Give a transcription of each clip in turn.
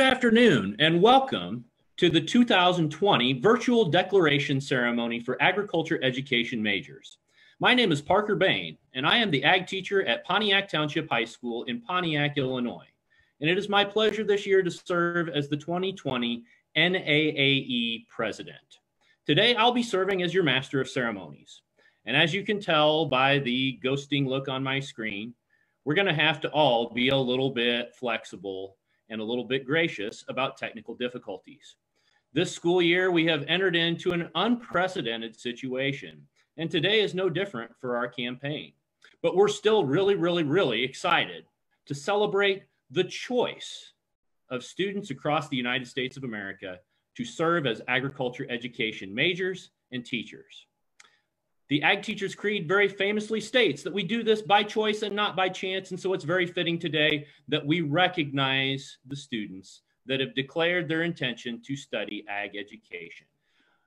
afternoon and welcome to the 2020 Virtual Declaration Ceremony for Agriculture Education Majors. My name is Parker Bain, and I am the ag teacher at Pontiac Township High School in Pontiac, Illinois. And it is my pleasure this year to serve as the 2020 NAAE President. Today, I'll be serving as your Master of Ceremonies. And as you can tell by the ghosting look on my screen, we're going to have to all be a little bit flexible and a little bit gracious about technical difficulties. This school year, we have entered into an unprecedented situation, and today is no different for our campaign. But we're still really excited to celebrate the choice of students across the United States of America to serve as agriculture education majors and teachers. The Ag Teachers Creed very famously states that we do this by choice and not by chance, and so it's very fitting today that we recognize the students that have declared their intention to study ag education.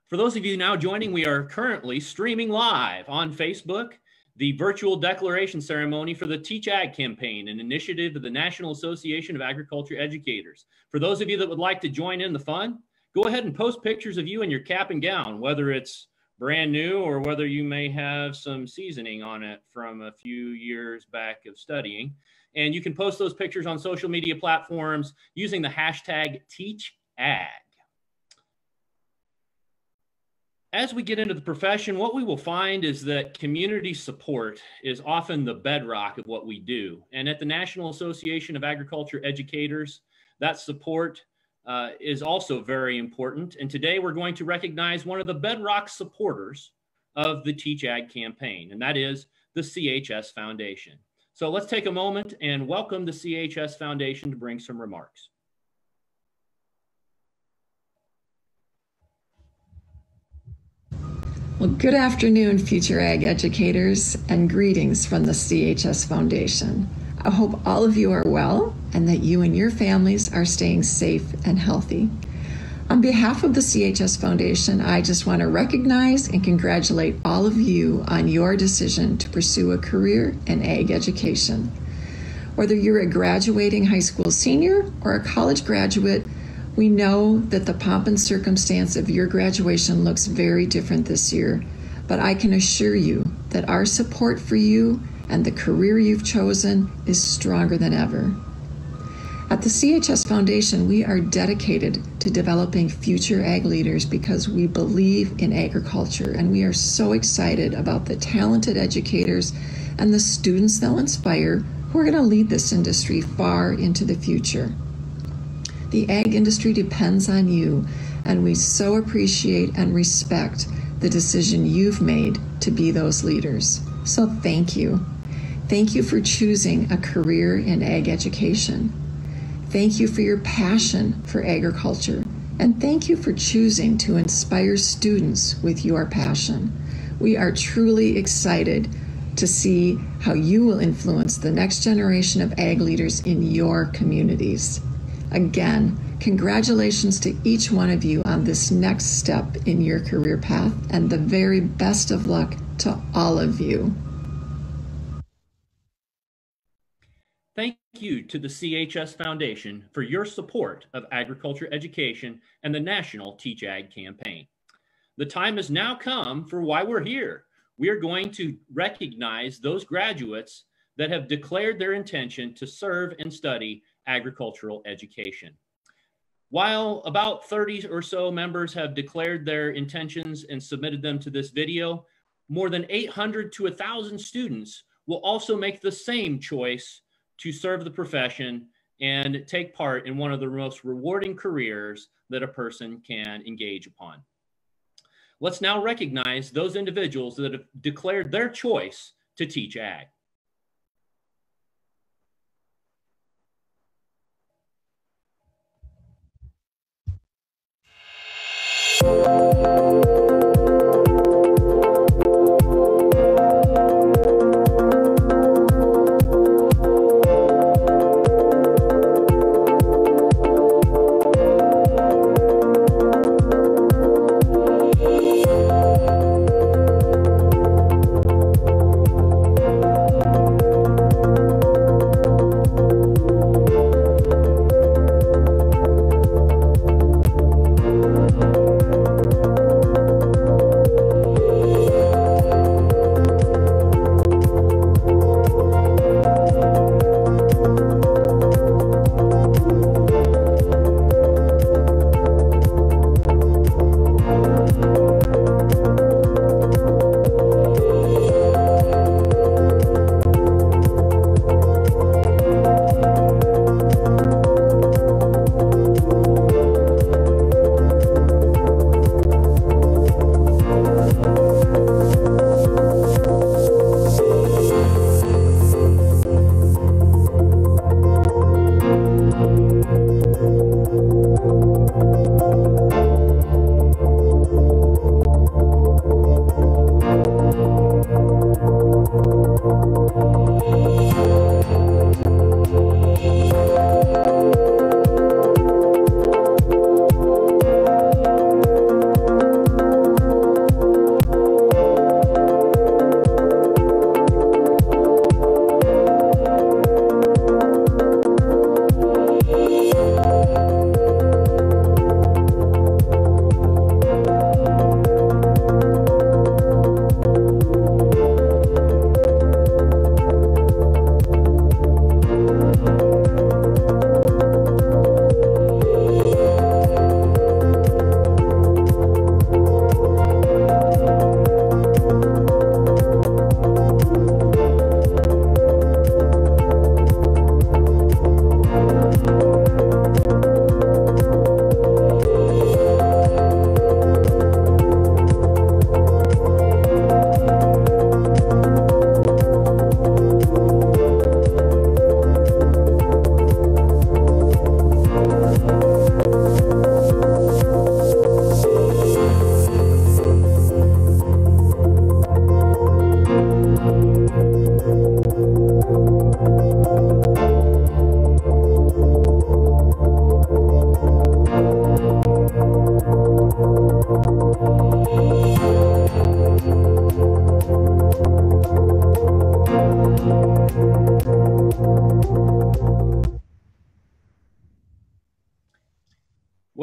For those of you now joining, we are currently streaming live on Facebook the virtual declaration ceremony for the Teach Ag campaign, an initiative of the National Association of Agriculture Educators. For those of you that would like to join in the fun, go ahead and post pictures of you in your cap and gown, whether it's brand new or whether you may have some seasoning on it from a few years back of studying. And you can post those pictures on social media platforms using the hashtag TeachAg. As we get into the profession, what we will find is that community support is often the bedrock of what we do. And at the National Association of Agriculture Educators, that support is also very important. And today we're going to recognize one of the bedrock supporters of the Teach Ag campaign, and that is the CHS Foundation. So let's take a moment and welcome the CHS Foundation to bring some remarks. Well, good afternoon, future ag educators, and greetings from the CHS Foundation. I hope all of you are well and that you and your families are staying safe and healthy. On behalf of the CHS Foundation, I just want to recognize and congratulate all of you on your decision to pursue a career in ag education. Whether you're a graduating high school senior or a college graduate, we know that the pomp and circumstance of your graduation looks very different this year, but I can assure you that our support for you and the career you've chosen is stronger than ever. At the CHS Foundation, we are dedicated to developing future ag leaders because we believe in agriculture, and we are so excited about the talented educators and the students they'll inspire who are going to lead this industry far into the future. The ag industry depends on you, and we so appreciate and respect the decision you've made to be those leaders. So thank you. Thank you for choosing a career in ag education. Thank you for your passion for agriculture, and thank you for choosing to inspire students with your passion. We are truly excited to see how you will influence the next generation of ag leaders in your communities. Again, congratulations to each one of you on this next step in your career path, and the very best of luck to all of you. Thank you to the CHS Foundation for your support of agriculture education and the National Teach Ag campaign. The time has now come for why we're here. We are going to recognize those graduates that have declared their intention to serve and study agricultural education. While about 30 or so members have declared their intentions and submitted them to this video, more than 800 to 1,000 students will also make the same choice to serve the profession and take part in one of the most rewarding careers that a person can engage upon. Let's now recognize those individuals that have declared their choice to teach ag.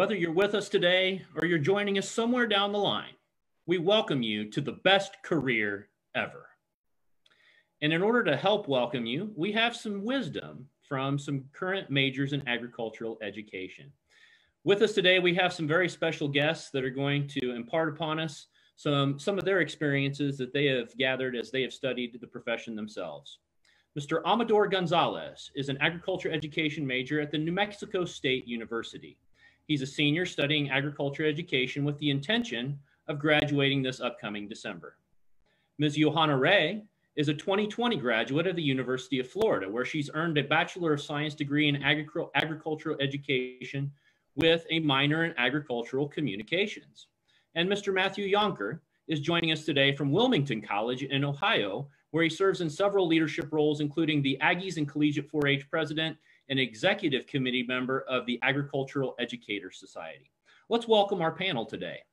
Whether you're with us today or you're joining us somewhere down the line, we welcome you to the best career ever. And in order to help welcome you, we have some wisdom from some current majors in agricultural education. With us today, we have some very special guests that are going to impart upon us some of their experiences that they have gathered as they have studied the profession themselves. Mr. Amador Gonzalez is an agriculture education major at the New Mexico State University. He's a senior studying agriculture education with the intention of graduating this upcoming December. Ms. Johanna Ray is a 2020 graduate of the University of Florida, where she's earned a Bachelor of Science degree in agricultural education with a minor in agricultural communications. And Mr. Matthew Yonker is joining us today from Wilmington College in Ohio, where he serves in several leadership roles, including the Aggies and Collegiate 4-H president and executive committee member of the Agricultural Educators Society. Let's welcome our panel today.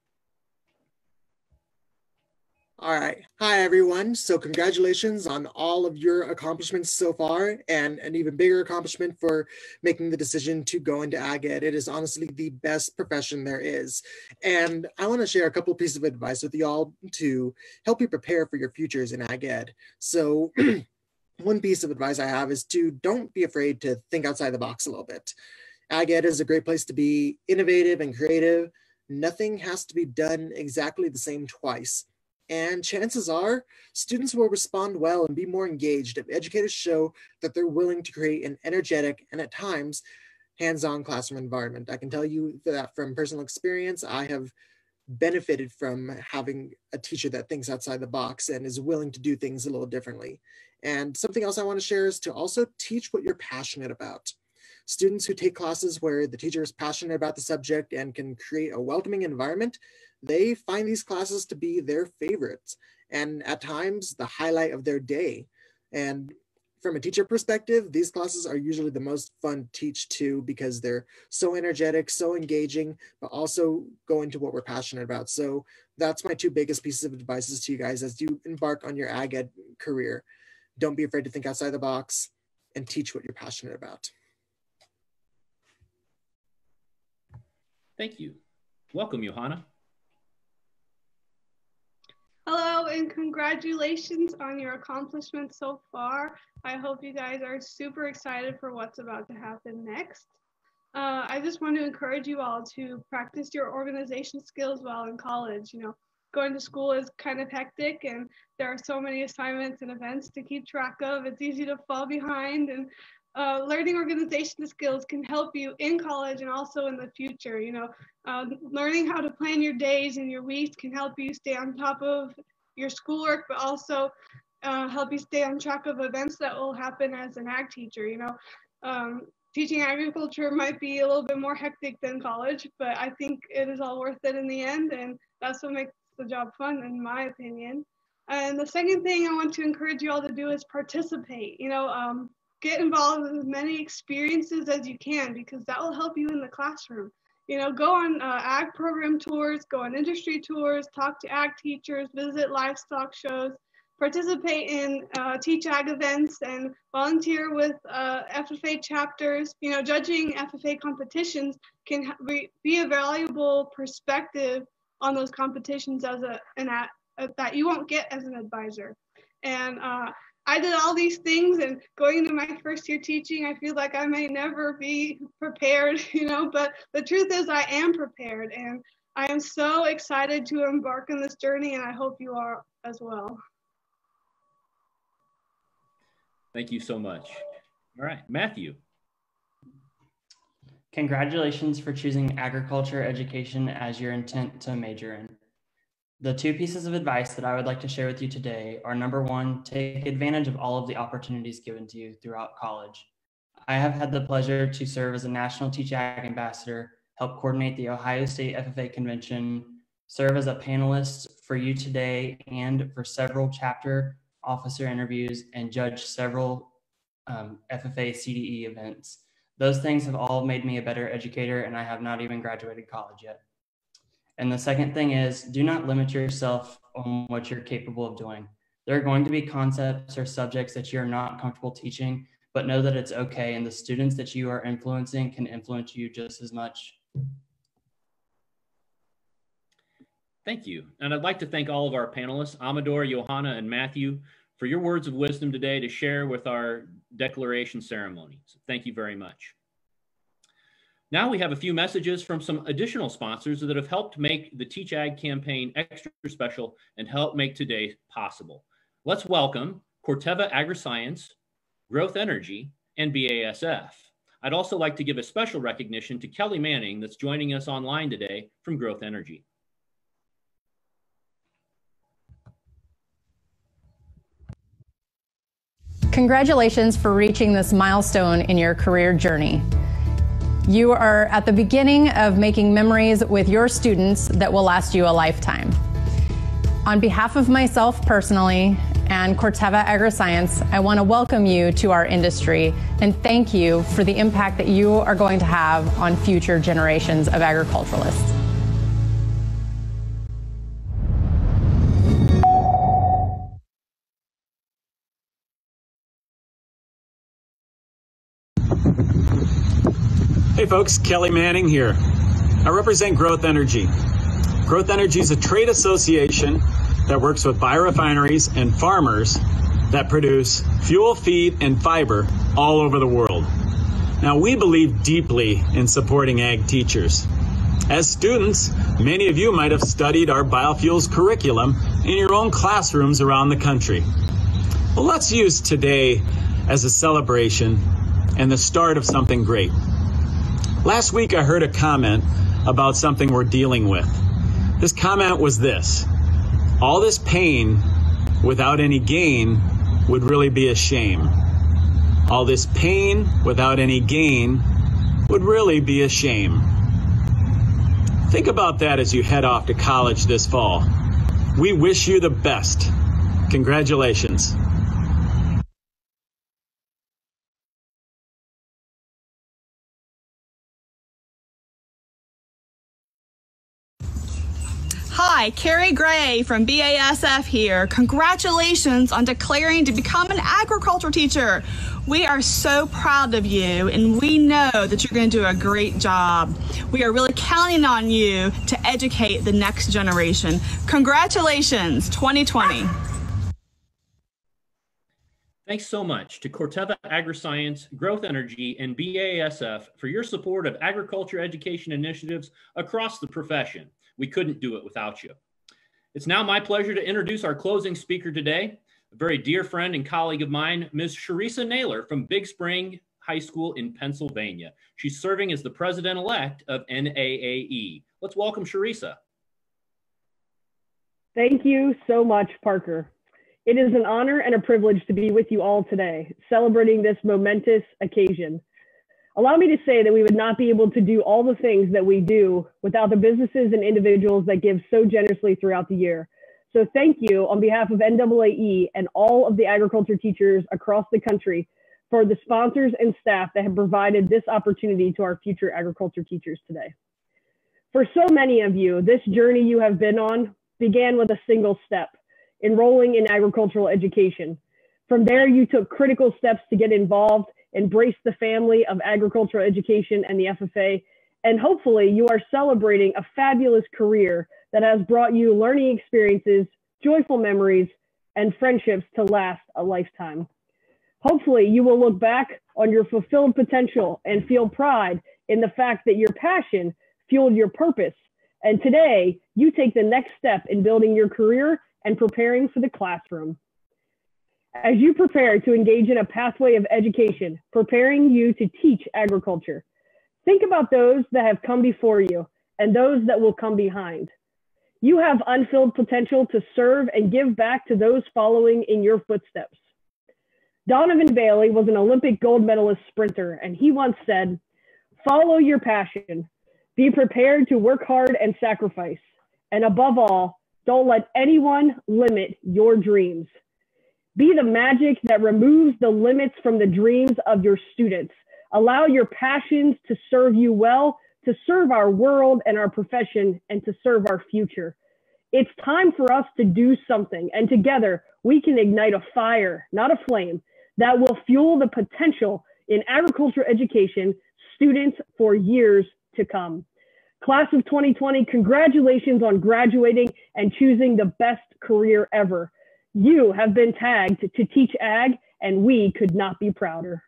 All right. Hi, everyone. So congratulations on all of your accomplishments so far, and an even bigger accomplishment for making the decision to go into ag ed. It is honestly the best profession there is. And I want to share a couple pieces of advice with you all to help you prepare for your futures in ag ed. So one piece of advice I have is to don't be afraid to think outside the box a little bit. Ag ed is a great place to be innovative and creative. Nothing has to be done exactly the same twice. And chances are students will respond well and be more engaged if educators show that they're willing to create an energetic and at times hands-on classroom environment. I can tell you that from personal experience, I have benefited from having a teacher that thinks outside the box and is willing to do things a little differently. And something else I want to share is to also teach what you're passionate about. Students who take classes where the teacher is passionate about the subject and can create a welcoming environment, they find these classes to be their favorites and at times the highlight of their day. And from a teacher perspective, these classes are usually the most fun to teach too, because they're so energetic, so engaging, but also go into what we're passionate about. So that's my two biggest pieces of advice to you guys as you embark on your ag ed career. Don't be afraid to think outside the box and teach what you're passionate about. Thank you. Welcome, Johanna. Hello, and congratulations on your accomplishments so far. I hope you guys are super excited for what's about to happen next. I just want to encourage you all to practice your organization skills while in college. You know, going to school is kind of hectic and there are so many assignments and events to keep track of. It's easy to fall behind, and learning organization skills can help you in college and also in the future. You know, learning how to plan your days and your weeks can help you stay on top of your schoolwork, but also help you stay on track of events that will happen as an ag teacher. You know, teaching agriculture might be a little bit more hectic than college, but I think it is all worth it in the end, and that's what makes the job fun, in my opinion. And the second thing I want to encourage you all to do is participate. You know, get involved with as many experiences as you can, because that will help you in the classroom. You know, go on ag program tours, go on industry tours, talk to ag teachers, visit livestock shows, participate in Teach Ag events, and volunteer with FFA chapters. You know, judging FFA competitions can be a valuable perspective on those competitions as that you won't get as an advisor. And I did all these things, and going into my first year teaching, I feel like I may never be prepared, you know, but the truth is I am prepared, and I am so excited to embark on this journey, and I hope you are as well. Thank you so much. All right, Matthew. Congratulations for choosing agriculture education as your intent to major in. The two pieces of advice that I would like to share with you today are: number one, take advantage of all of the opportunities given to you throughout college. I have had the pleasure to serve as a National Teach Ag Ambassador, help coordinate the Ohio State FFA Convention, serve as a panelist for you today and for several chapter officer interviews, and judge several FFA CDE events. Those things have all made me a better educator, and I have not even graduated college yet. And the second thing is, do not limit yourself on what you're capable of doing. There are going to be concepts or subjects that you're not comfortable teaching, but know that it's okay, and the students that you are influencing can influence you just as much. Thank you. And I'd like to thank all of our panelists, Amador, Johanna, and Matthew, for your words of wisdom today to share with our declaration ceremony. So thank you very much. Now we have a few messages from some additional sponsors that have helped make the Teach Ag campaign extra special and help make today possible. Let's welcome Corteva Agriscience, Growth Energy, and BASF. I'd also like to give a special recognition to Kelly Manning that's joining us online today from Growth Energy. Congratulations for reaching this milestone in your career journey. You are at the beginning of making memories with your students that will last you a lifetime. On behalf of myself personally and Corteva Agriscience, I want to welcome you to our industry and thank you for the impact that you are going to have on future generations of agriculturalists. Hey folks, Kelly Manning here. I represent Growth Energy. Growth Energy is a trade association that works with biorefineries and farmers that produce fuel, feed, and fiber all over the world. Now, we believe deeply in supporting ag teachers. As students, many of you might have studied our biofuels curriculum in your own classrooms around the country. Well, let's use today as a celebration and the start of something great. Last week, I heard a comment about something we're dealing with. This comment was this: all this pain without any gain would really be a shame. All this pain without any gain would really be a shame. Think about that as you head off to college this fall. We wish you the best. Congratulations. Hi, Carrie Gray from BASF here. Congratulations on declaring to become an agriculture teacher. We are so proud of you, and we know that you're going to do a great job. We are really counting on you to educate the next generation. Congratulations, 2020. Thanks so much to Corteva Agriscience, Growth Energy, and BASF for your support of agriculture education initiatives across the profession. We couldn't do it without you. It's now my pleasure to introduce our closing speaker today, a very dear friend and colleague of mine, Ms. Sharisa Naylor from Big Spring High School in Pennsylvania. She's serving as the president-elect of NAAE. Let's welcome Sharisa. Thank you so much, Parker. It is an honor and a privilege to be with you all today, celebrating this momentous occasion. Allow me to say that we would not be able to do all the things that we do without the businesses and individuals that give so generously throughout the year. So thank you on behalf of NAAE and all of the agriculture teachers across the country for the sponsors and staff that have provided this opportunity to our future agriculture teachers today. For so many of you, this journey you have been on began with a single step: enrolling in agricultural education. From there, you took critical steps to get involved, embrace the family of agricultural education and the FFA, and hopefully you are celebrating a fabulous career that has brought you learning experiences, joyful memories, and friendships to last a lifetime. Hopefully you will look back on your fulfilled potential and feel pride in the fact that your passion fueled your purpose. And today you take the next step in building your career and preparing for the classroom. As you prepare to engage in a pathway of education, preparing you to teach agriculture, think about those that have come before you and those that will come behind. You have unfilled potential to serve and give back to those following in your footsteps. Donovan Bailey was an Olympic gold medalist sprinter, and he once said, "Follow your passion, be prepared to work hard and sacrifice, and above all, don't let anyone limit your dreams. Be the magic that removes the limits from the dreams of your students. Allow your passions to serve you well, to serve our world and our profession, and to serve our future. It's time for us to do something, and together we can ignite a fire, not a flame, that will fuel the potential in agriculture education students for years to come. Class of 2020, congratulations on graduating and choosing the best career ever. You have been tagged to teach ag, and we could not be prouder.